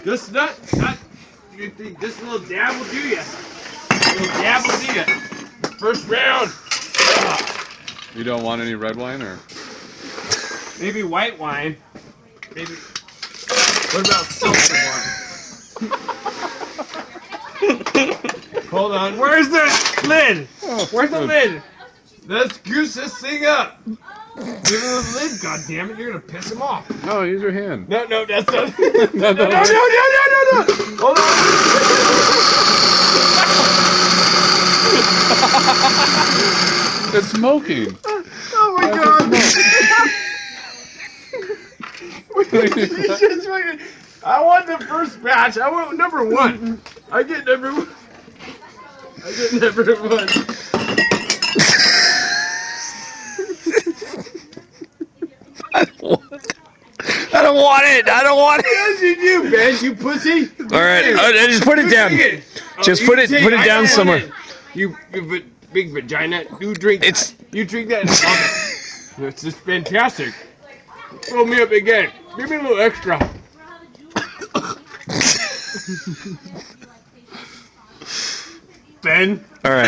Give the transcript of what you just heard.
Just not. You think this little dab will do you? Little dab will do you. First round. You don't want any red wine, or Maybe white wine. Maybe. What about seltzer wine? Hold on. Where's the lid? Where's the lid? Let's goose this thing up. Give him the lid, goddammit. You're gonna piss him off. no? Use your hand. No, that's not. No. No. Hold on. It's smoking. Oh my god. I want the first batch. I want number one. I get number one. I don't want it. I don't want it. Yes, you do, Ben. You pussy. All right, just put it down. Just put it down somewhere. You big vagina. You drink that. You drink that and love it. It's just fantastic. Fill me up again. Give me a little extra. Ben. All right.